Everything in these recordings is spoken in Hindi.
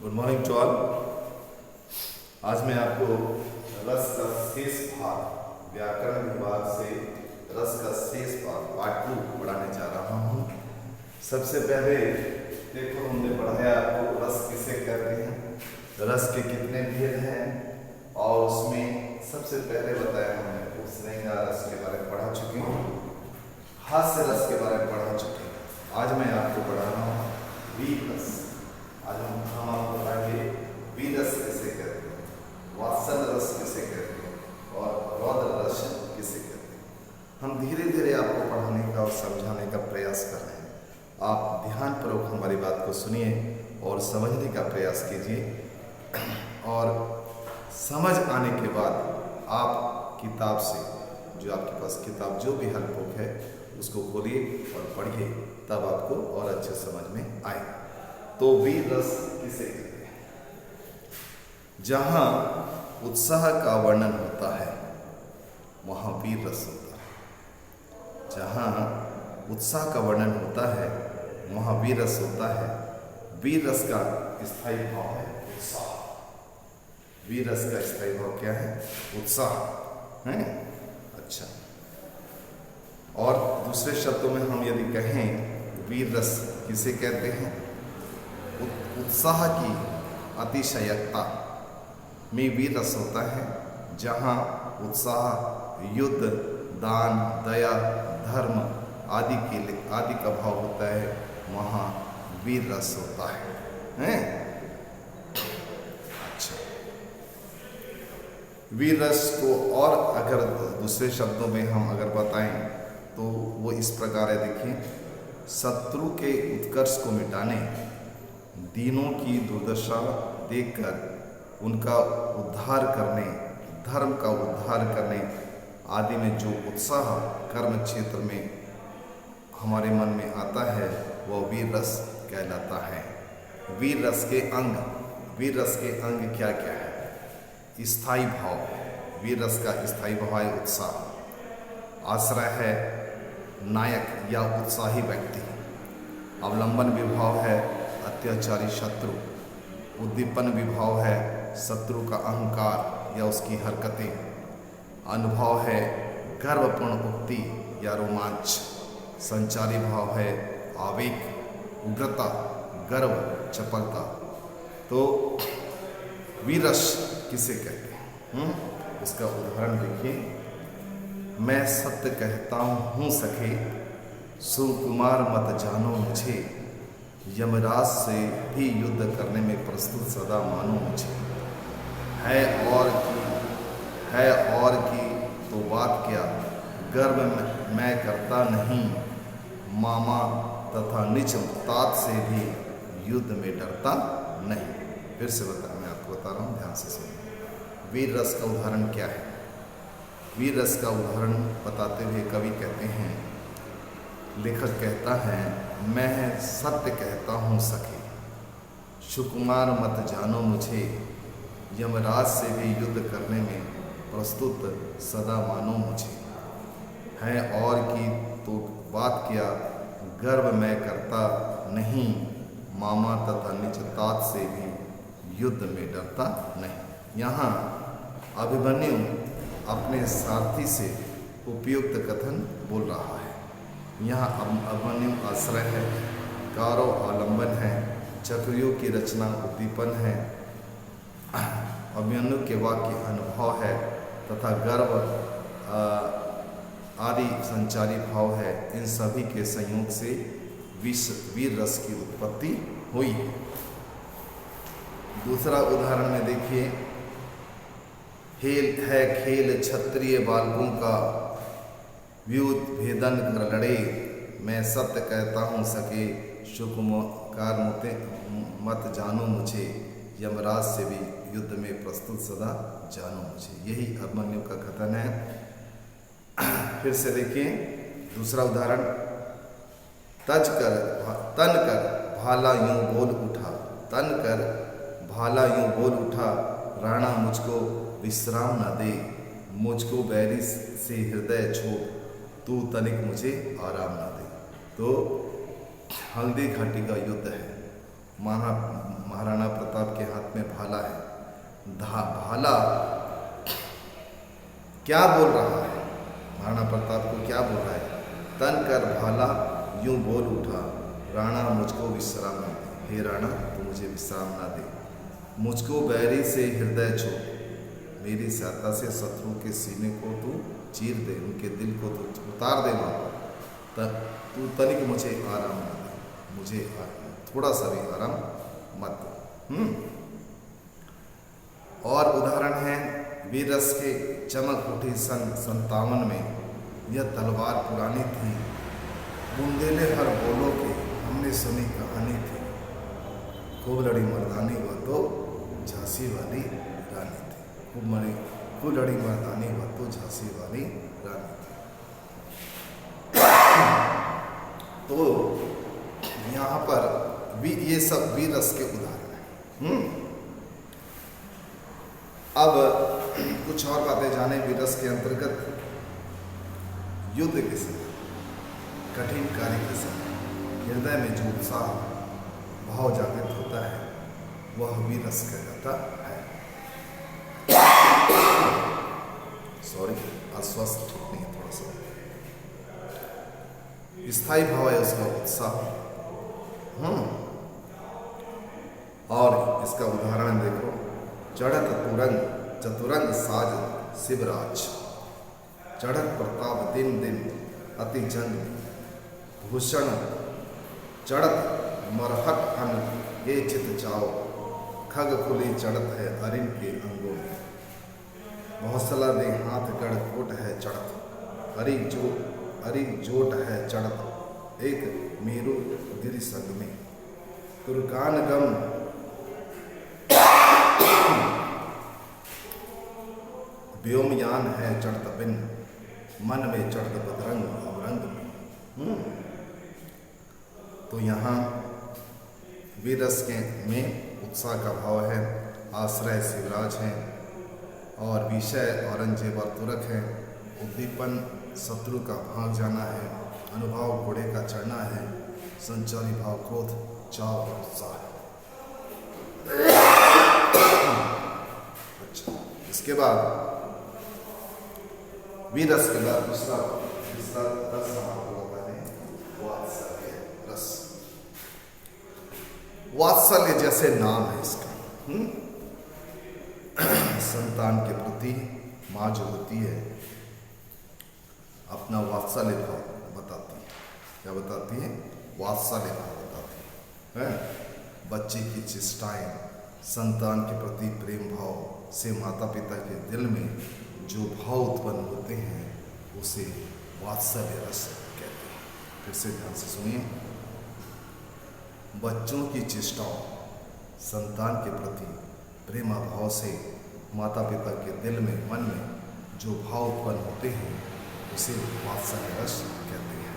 Good morning to all. आज मैं आपको रस का शेष भाग व्याकरण विभाग से रस का शेष भाग पार्ट 2 पढ़ाने जा रहा हूँ। सबसे पहले देखो, हमने पढ़ाया आपको रस किसे कहते हैं, रस के कितने भेद हैं, और उसमें सबसे पहले बताया हमने उपसर्ग रस के बारे में पढ़ा चुके हैं, हास्य रस के बारे में पढ़ा चुके हैं। आज मैं आपको पढ़ा रहा हूँ वीर रस। आज हम आपको पढ़ाएंगे वीर रस किसे कहते हैं, वात्सल रस किसे कहते हैं, और रौद्र रस किसे कहते हैं। हम धीरे धीरे आपको पढ़ाने का और समझाने का प्रयास कर रहे हैं। आप ध्यानपूर्वक हमारी बात को सुनिए और समझने का प्रयास कीजिए, और समझ आने के बाद आप किताब से, जो आपके पास किताब जो भी हेल्प बुक है उसको खोलिए और पढ़िए, तब आपको और अच्छे समझ में आए। तो वीर रस किसे कहते हैं? जहाँ उत्साह का वर्णन होता है वहाँ वीर रस होता है। जहाँ उत्साह का वर्णन होता है वहाँ वीर रस होता है। वीर रस का स्थायी भाव है उत्साह। वीर रस का स्थायी भाव क्या है? उत्साह है। अच्छा, और दूसरे शब्दों में हम यदि कहें वीर रस किसे कहते हैं? उत्साह की अतिशयकता में वीर रस होता है। जहाँ उत्साह, युद्ध, दान, दया, धर्म आदि का भाव होता है वहाँ वीर रस होता है। अच्छा, वीर रस को और अगर दूसरे शब्दों में हम अगर बताएं तो वो इस प्रकार है। देखिए, शत्रु के उत्कर्ष को मिटाने, दीनों की दुर्दशा देखकर उनका उद्धार करने, धर्म का उद्धार करने आदि में जो उत्साह कर्म क्षेत्र में हमारे मन में आता है वह वीर रस कहलाता है। वीर रस के अंग क्या क्या है? स्थायी भाव। वीर रस का स्थायी भाव है उत्साह। आश्रय है नायक या उत्साही व्यक्ति। अवलंबन विभाव है अत्याचारी शत्रु। उद्दीपन विभाव है शत्रु का अहंकार या उसकी हरकतें। अनुभव है गर्वपूर्ण उक्ति या रोमांच। संचारी भाव है आवेग, उग्रता, गर्व, चपलता। तो वीर रस किसे कहते हैं? इसका उदाहरण देखिए। मैं सत्य कहता हूँ सखे, सुकुमार मत जानो मुझे, यमराज से भी युद्ध करने में प्रस्तुत सदा मानो मुझे। है और की तो बात क्या, गर्व मैं करता नहीं, मामा तथा निज तात से भी युद्ध में डरता नहीं। फिर से मैं आपको बता रहा हूँ, ध्यान से सुनिए। वीर रस का उदाहरण क्या है? वीर रस का उदाहरण बताते हुए कवि कहते हैं, लेखक कहता है, मैं सत्य कहता हूँ सखे, सुकुमार मत जानो मुझे, यमराज से भी युद्ध करने में प्रस्तुत सदा मानो मुझे। है और की तो बात क्या, गर्व मैं करता नहीं, मामा तथा निज तात से भी युद्ध में डरता नहीं। यहाँ अभिमन्यु अपने सारथी से उपयुक्त कथन बोल रहा है। यहाँ अभिमन्यु आश्रय है, कौरव आलंबन है, चक्रियों की रचना उद्दीपन है, अभिमन्यु के वाक्य अनुभव है, तथा गर्व आदि संचारी भाव है। इन सभी के संयोग से वीर रस की उत्पत्ति हुई है। दूसरा उदाहरण में देखिए, खेल क्षत्रिय बालकों का, व्युत भेदन कर लड़े, मैं सत्य कहता हूँ सके, सुकुमार मत जानो मुझे, यमराज से भी युद्ध में प्रस्तुत सदा जानो मुझे। यही अभिमन्यु का कथन है। फिर से देखिए दूसरा उदाहरण, तन कर भाला यूं बोल उठा, तन कर भाला यूं बोल उठा, राणा मुझको विश्राम न दे, मुझको बैरी से हृदय छोड़, तू तनिक मुझे आराम न दे। तो हल्दी घाटी का युद्ध है। महाराणा प्रताप के भाला क्या बोल रहा है? महाराणा प्रताप को क्या बोल रहा है? तन कर भाला यूं बोल उठा, राणा मुझको विश्राम न दे। हे राणा, तू मुझे विश्राम ना दे, मुझको बैरी से हृदय छू, मेरी सहायता से शत्रु के सीने को तू चीर दे, उनके दिल को तू उतार दे वहाँ पर। तू तनिक मुझे आराम न दे, मुझे थोड़ा सा भी आराम मत दे। और उदाहरण है वीररस के चमक उठी सन 57 में। यह तलवार पुरानी थी, बुंदेले हर बोलों की हमने सुनी कहानी थी, खूब लड़ी मर्दानी वह तो झांसी वाली रानी थी, खूब लड़ी मर्दानी वह तो झांसी वाली रानी थी। तो यहाँ पर ये सब वीररस के उदाहरण हैं। अब कुछ और बातें जाने वीररस के अंतर्गत। युद्ध के समय, कठिन कार्य के समय हृदय में जो उत्साह भाव जागृत होता है वह वीररस कहलाता है। सॉरी, अस्वस्थ ठीक नहीं है थोड़ा सा। स्थायी भाव है उसका उत्साह। और इसका उदाहरण देखो, चढ़त तुरंग चतुरंग साज शिवराज, चढ़त प्रताप दिन दिन अति जंग, भूषण चढ़त मरहट अन ये चित चाओ, खग खुली चढ़त है अरिन के अंगों में, हौसला दे हाथ गढ़ कोट है चढ़त, अरि जोट है चढ़त, एक मेरु गिरि संग में, तुर्कान गम व्योमयान है चढ़त बिन, मन में चढ़त बदरंग अवरंग में। तो यहाँ वीररस के में उत्साह का भाव है, आश्रय शिवराज हैं, और विषय औरंगजेब और तुरक है, उद्दीपन शत्रु का भाग जाना है, अनुभव घोड़े का चढ़ना है, संचारी भाव क्रोध चाव और उत्साह। अच्छा, इसके बाद वीररस के बाद दूसरा रस हमारा होता है वात्सल्य रस। वात्सल्य जैसे नाम है इसका, संतान के प्रति माँ जो होती है अपना वात्सल्य भाव बताती है। क्या बताती है? वात्सल्य भाव बताती है। बच्चे की चेष्टाएं, संतान के प्रति प्रेम भाव से माता पिता के दिल में जो भाव उत्पन्न होते हैं उसे वात्सल्य रस कहते हैं। फिर से ध्यान से सुनिए। बच्चों की चेष्टाओं, संतान के प्रति प्रेम भाव से माता पिता के दिल में, मन में जो भाव उत्पन्न होते हैं उसे वात्सल्य रस कहते हैं।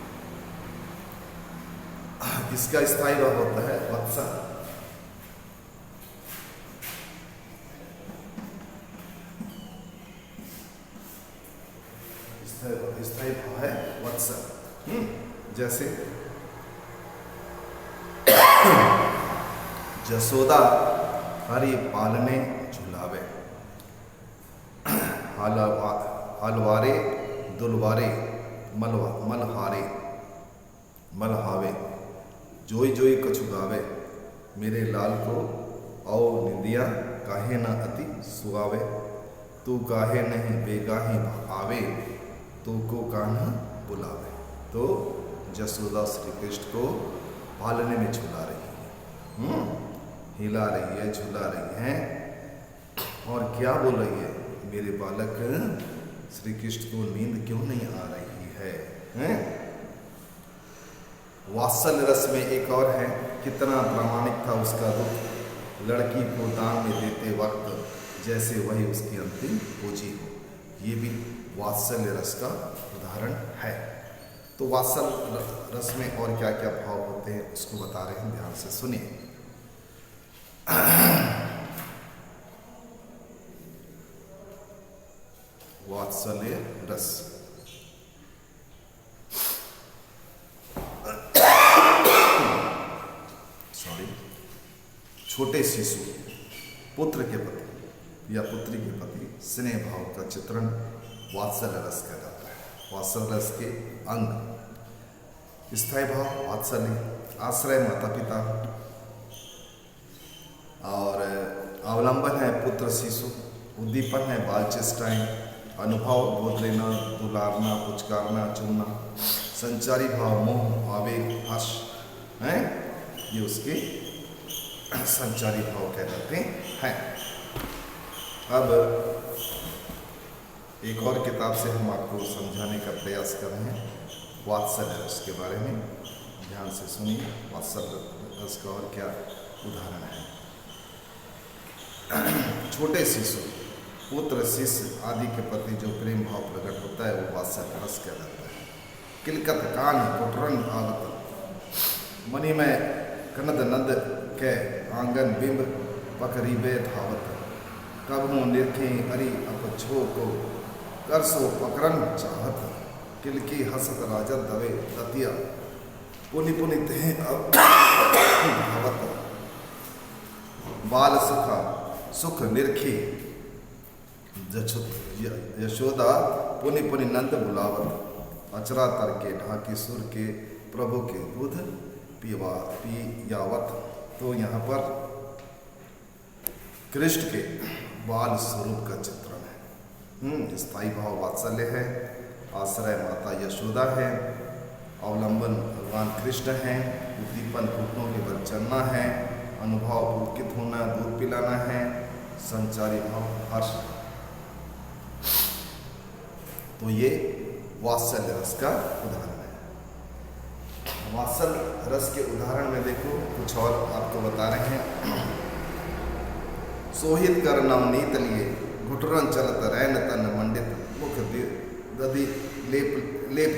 इसका स्थायी भाव होता है वत्सल। स्थायी भाव है वत्सल। जैसे जसोदा हरि पालने झुलावे, हलवारे दुलवारे मलहावे, जोई जोई कछु गावे, मेरे लाल को औ निंदिया काहे न अति सुगावे, तू काहे नहीं बेगाही आवे, तू को कान्हा बुलावे। तो जसोदा श्री कृष्ण को पालने में झुला रही है, हिला रही है, झुला रही है, और क्या बोल रही है? मेरे बालक श्री कृष्ण को नींद क्यों नहीं आ रही है? वात्सल्य रस में एक और है, कितना प्रामाणिक था उसका दुख, लड़की को दान में देते वक्त जैसे वही उसकी अंतिम पूंजी हो। ये भी वात्सल्य रस का उदाहरण है। तो वात्सल्य रस में और क्या क्या भाव होते हैं उसको बता रहे हैं, ध्यान से सुनिए। वात्सल्य रस, सॉरी, छोटे शिशु पुत्र के प्रति या पुत्री के प्रति स्नेह भाव का चित्रण वात्सल्य रस कहलाता है। वात्सल्य रस के अंग स्थायी भाव, वात्सल्य, आश्रय माता पिता, और अवलंबन है पुत्र शिशु, उद्दीपन है बाल चेष्टाएं, अनुभव गोद लेना, दुलारना, पुचकारना, चुनना, संचारी भाव मोह, आवेग, हर्ष हैं, ये उसके संचारी भाव कहलाते हैं। अब एक और किताब से हम आपको समझाने का प्रयास कर रहे हैं वात्सल्य रस के बारे में। ध्यान से सुनिए, वात्सल्य रस का और क्या उदाहरण है। छोटे शिशु, पुत्र, शिष्य आदि के प्रति जो प्रेम भाव प्रकट होता है वो वात्सल्य रस कहलाता है। किलकत कान कुटरन आवत, मणि में कनद नद के आंगन बिंब पकरीबे धावत, कब मुँह निरखें अरि अप छो को करसो पकड़न चाहत, किलकी हसत राजत दवे दतिया पुनि पुनि तें अब धावत, बाल सुखा सुख निरखी यशोदा पुनि पुनि नंद बुलावत, अचरा तर के ढाकी सुर के प्रभु के दूध पियावत। तो यहाँ पर कृष्ण के बाल स्वरूप का चित्रण है। स्थायी भाव वात्सल्य है, आश्रय माता यशोदा है, अवलंबन भगवान कृष्ण है, उद्दीपन घुटनों के बल चलना है, अनुभव पुलकित होना, दूध पिलाना है, संचारी भाव हर्ष। तो ये वात्सल्य रस का उदाहरण है। वात्सल्य रस के उदाहरण में देखो कुछ और आपको बता रहे हैं। सोहित कर नवनीत लिए घुटरन चलत रैन तन मंडित, मुख दधि लेप लेप।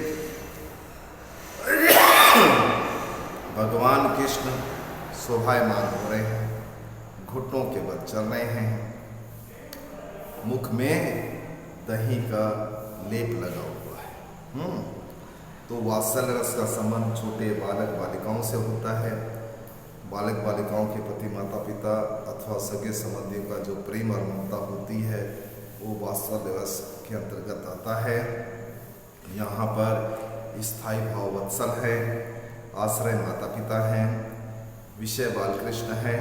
भगवान कृष्ण शोभायमान हो रहे हैं, घुटनों के बल चल रहे हैं, मुख में दही का लेप लगा हुआ है। तो वात्सल्य रस का संबंध छोटे बालक बालिकाओं से होता है। बालक बालिकाओं के प्रति माता पिता अथवा सगे संबंधियों का जो प्रेम और ममता होती है वो वात्सल्य रस के अंतर्गत आता है। यहाँ पर स्थायी भाव वत्सल है, आश्रय माता पिता हैं, विषय बाल कृष्ण है,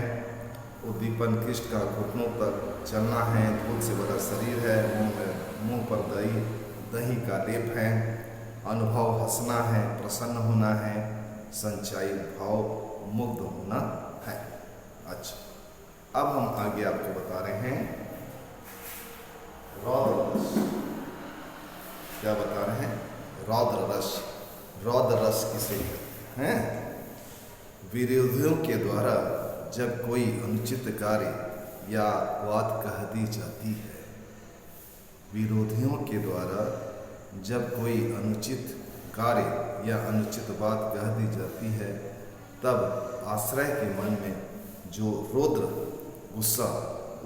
उद्दीपन कृष्ण का घुटनों तक चलना है, दूध से भरा शरीर है, मुंह पर दही का लेप है, अनुभव हंसना है, प्रसन्न होना है, संचाई भाव मुग्ध होना है। अच्छा, अब हम आगे आपको बता रहे हैं रौद्र रस। क्या बता रहे हैं? रौद्र रस। रौद्र रस किसे कहते हैं? विरोधियों के द्वारा जब कोई अनुचित कार्य या बात कह दी जाती है, विरोधियों के द्वारा जब कोई अनुचित कार्य या अनुचित बात कह दी जाती है, तब आश्रय के मन में जो रौद्र गुस्सा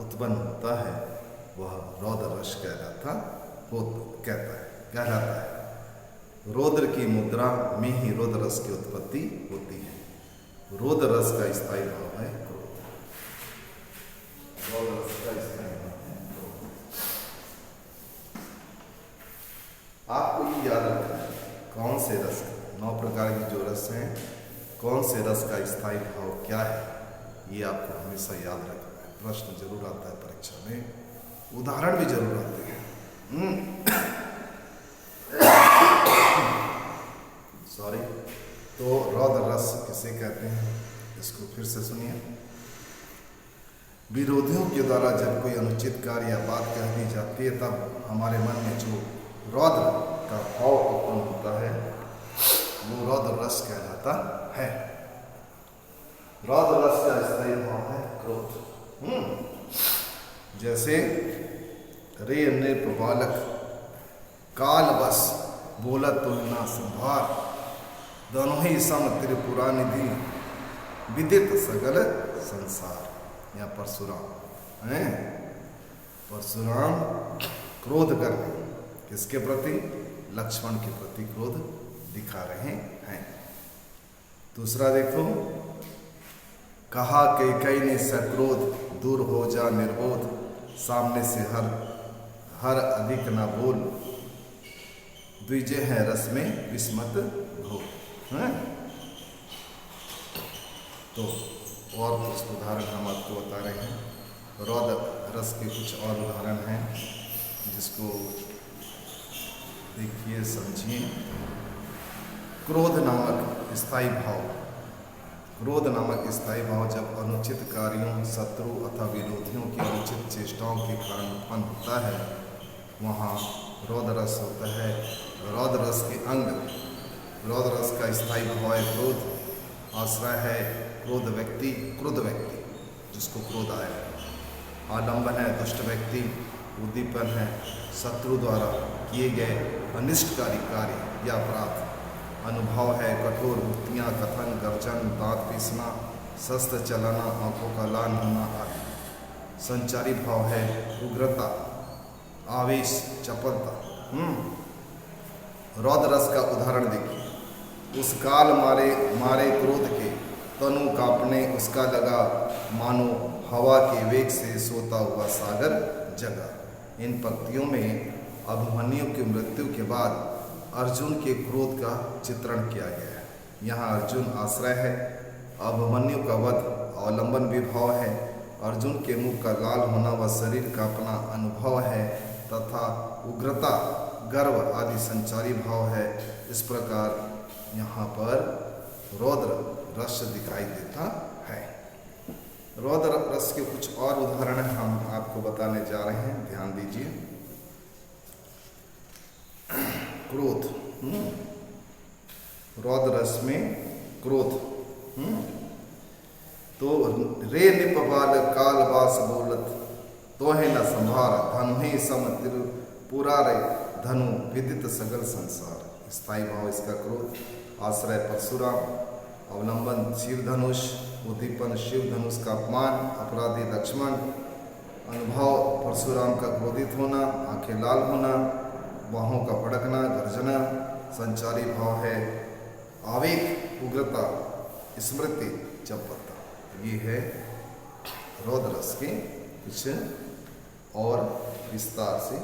उत्पन्न होता है वह रौद्र रस कहलाता है। रौद्र की मुद्रा में ही रौद्र रस की उत्पत्ति होती है। रौद्र रस का स्थायी भाव है क्रोध। रौद्र रस का स्थायी भाव है क्रोध। आपको ये याद रखना है कौन से रस, 9 प्रकार की जो रस हैं, कौन से रस का स्थायी भाव क्या है, ये आपको हमेशा याद रखना है। प्रश्न जरूर आता है परीक्षा में, उदाहरण भी जरूर आते हैं। सॉरी। तो रौद्र रस किसे कहते हैं, इसको फिर से सुनिए। विरोधियों के द्वारा जब कोई अनुचित कार्य या बात कह दी जाती है, तब हमारे मन में जो रौद्र का भाव उत्पन्न होता है वो रौद्र रस कहलाता है। रौद्र रस का स्थायी भाव है क्रोध। जैसे रे नृप बालक काल बस बोला तुलना संभार, दोनों ही सम त्रिपुरा निधि विदित सगल संसार। या परशुराम हैं, परशुराम क्रोध कर रहे हैं, किसके प्रति? लक्ष्मण के प्रति क्रोध दिखा रहे हैं। दूसरा देखो, कहा कैकेयी ने सक्रोध दूर हो जा निर्बोध, सामने से हर अधिक न बोल, द्विजय है रस में विस्मत घोर। तो और कुछ उदाहरण हम आपको बता रहे हैं। रौद्र रस के कुछ और उदाहरण हैं जिसको देखिए, समझिए। क्रोध नामक स्थायी भाव। क्रोध नामक स्थायी भाव जब अनुचित कार्यों, शत्रु अथवा विरोधियों की अनुचित चेष्टाओं के कारण उत्पन्न होता है, वहाँ रौद्र रस होता है। रौद्र रस के अंग, रौद्र रस का स्थायी भाव है क्रोध। आश्रय है क्रोध व्यक्ति, क्रुद्ध व्यक्ति जिसको क्रोध आया। आलंबन है दुष्ट व्यक्ति। उद्दीपन है शत्रु द्वारा किए गए अनिष्टकारी कार्य या अपराध। अनुभव है कठोर उक्तियाँ, कथन, गर्जन, दांत पीसना, शस्त्र चलाना, आंखों का लाल होना आदि। संचारी भाव है उग्रता, आवेश, चपलता। रौद्र रस का उदाहरण देखिए। उस काल मारे क्रोध के, तनु कांपने उसका लगा, मानो हवा के वेग से सोता हुआ सागर जगा। इन पंक्तियों में अभिमन्यु की मृत्यु के बाद अर्जुन के क्रोध का चित्रण किया गया है। यहाँ अर्जुन आश्रय है, अभिमन्यु का वध अवलंबन विभाव है, अर्जुन के मुख का लाल होना व शरीर का अपना अनुभव है, तथा उग्रता, गर्व आदि संचारी भाव है। इस प्रकार यहाँ पर रौद्र रस दिखाई देता है। रौद्र रस के कुछ और उदाहरण हम आपको बताने जा रहे हैं, ध्यान दीजिए। क्रोध, रौद्र रस में क्रोध। तो रे निपबाल काल बास बोलत, तो है न संभार, धनु ही सम पूरा रे धनु विदित सगल संसार। स्थायी भाव इसका क्रोध। आश्रय परशुराम, अवलंबन शिव धनुष, उद्दीपन शिव धनुष का अपमान, अपराधी लक्ष्मण। अनुभव परशुराम का क्रोधित होना, आंखें लाल होना, बाहों का भड़कना, गर्जना। संचारी भाव है आवेग, उग्रता, स्मृति, चपलता। ये है रौद्र रस के कुछ और विस्तार से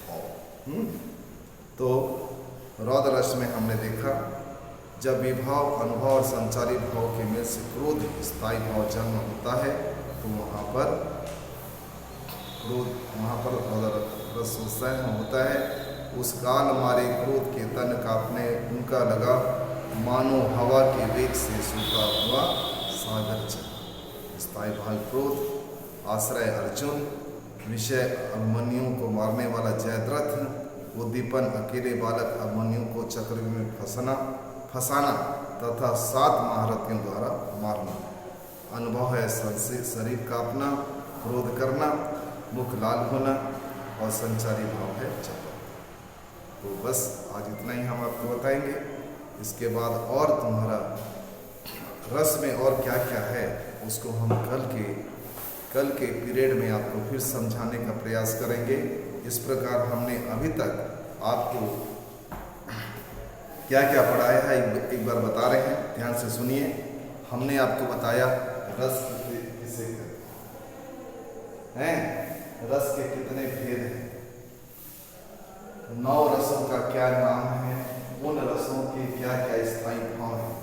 भाव। तो रौद्र रस में हमने देखा, जब विभाव, अनुभव और संचारी भाव के मेल से क्रोध स्थायी भाव जन्म होता है, तो वहाँ पर रौद्र रस होता है। उस काल मारे क्रोध के तन कांपने उनका लगा, मानो हवा के वेग से सूता हुआ सागर चला। स्थायी भाव क्रोध। आश्रय अर्जुन, विषय अभिमन्यु को मारने वाला जयद्रथ। उद्दीपन अकेले बालक अभिमन्यु को चक्रव्यूह में फंसाना तथा 7 महारथियों द्वारा मारना। अनुभव है शरीर कांपना, क्रोध करना, मुख लाल होना, और संचारी भाव है चपल। तो बस आज इतना ही हम आपको बताएंगे। इसके बाद और तुम्हारा रस में और क्या क्या है उसको हम कल के पीरियड में आपको फिर समझाने का प्रयास करेंगे। इस प्रकार हमने अभी तक आपको क्या क्या पढ़ाया है एक बार बता रहे हैं, ध्यान से सुनिए। हमने आपको बताया रस किसे हैं, रस के कितने भेद हैं, 9 रसों का क्या नाम है, उन रसों के क्या क्या स्थायी भाव हैं।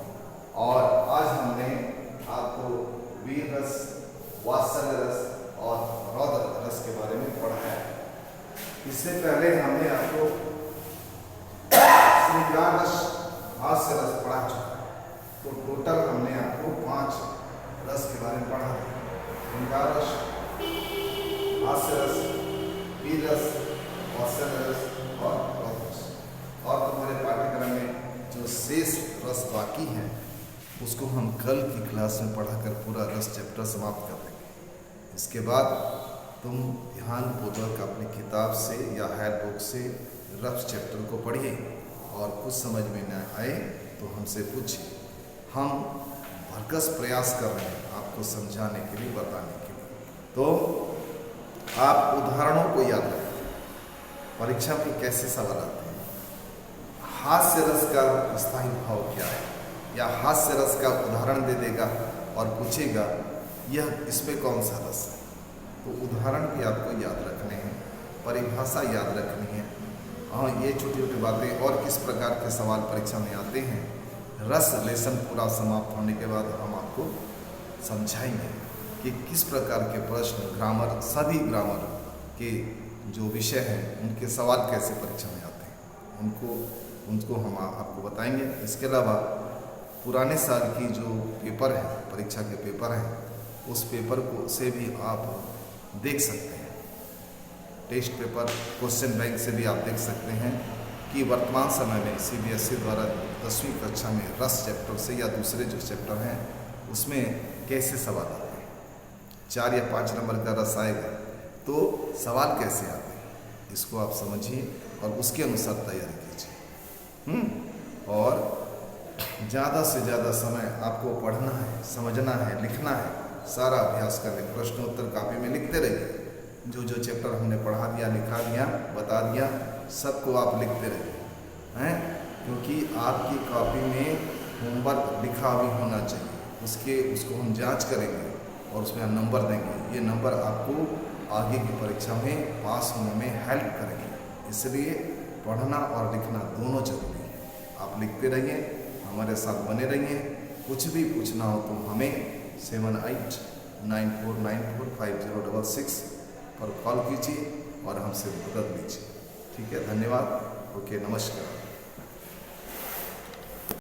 और आज हमने आपको वीर रस, वात्सल्य रस और रौद्र रस के बारे में पढ़ाया। इससे पहले हमने आपको श्रृंगार रस, हास्य रस पढ़ा चुका है। तो टोटल हमने आपको 5 रस के बारे में पढ़ा। श्रृंगार रस, हास्य रस, वीर रस, वात्सल्य रस और रौद्र रस। और तुम्हारे पाठ्यक्रम में जो शेष रस बाकी है उसको हम कल की क्लास में पढ़ाकर पूरा रस चैप्टर समाप्त कर देंगे। इसके बाद तुम ध्यानपूर्वक अपनी किताब से या हैंड बुक से रस चैप्टर को पढ़िए, और कुछ समझ में न आए तो हमसे पूछिए। हम भरकस प्रयास कर रहे हैं आपको समझाने के लिए, बताने के लिए। तो आप उदाहरणों को याद रखें, परीक्षा में कैसे सवाल आते हैं। हास्य रस का स्थायी भाव क्या है, या हास्य रस का उदाहरण दे देगा और पूछेगा यह इसमें कौन सा रस है। तो उदाहरण भी आपको याद रखने हैं, परिभाषा याद रखनी है। हाँ, ये छोटी छोटी बातें और किस प्रकार के सवाल परीक्षा में आते हैं, रस लेसन पूरा समाप्त होने के बाद हम आपको समझाएंगे कि किस प्रकार के प्रश्न ग्रामर, सभी ग्रामर के जो विषय हैं उनके सवाल कैसे परीक्षा में आते हैं, उनको हम आपको बताएंगे। इसके अलावा पुराने साल की जो पेपर है, परीक्षा के पेपर हैं, उस पेपर को से भी आप देख सकते हैं। टेस्ट पेपर, क्वेश्चन बैंक से भी आप देख सकते हैं कि वर्तमान समय में CBSE द्वारा 10वीं कक्षा में रस चैप्टर से या दूसरे जो चैप्टर हैं उसमें कैसे सवाल आते हैं। 4 या 5 नंबर का रस आएगा तो सवाल कैसे आते हैं, इसको आप समझिए और उसके अनुसार तैयारी कीजिए। और ज़्यादा से ज़्यादा समय आपको पढ़ना है, समझना है, लिखना है, सारा अभ्यास करने, प्रश्नोत्तर कापी में लिखते रहिए। जो जो चैप्टर हमने पढ़ा दिया, लिखा दिया, बता दिया, सबको आप लिखते रहिए हैं, क्योंकि आपकी कॉपी में होमवर्क लिखा भी होना चाहिए। उसको हम जांच करेंगे और उसमें हम नंबर देंगे। ये नंबर आपको आगे की परीक्षा में पास होने में हेल्प करेंगे। इसलिए पढ़ना और लिखना दोनों जरूरी है। आप लिखते रहिए, हमारे साथ बने रहिए। कुछ भी पूछना हो तो हमें 7894945066 पर कॉल कीजिए और हमसे मदद लीजिए। ठीक है, धन्यवाद। ओके, नमस्कार।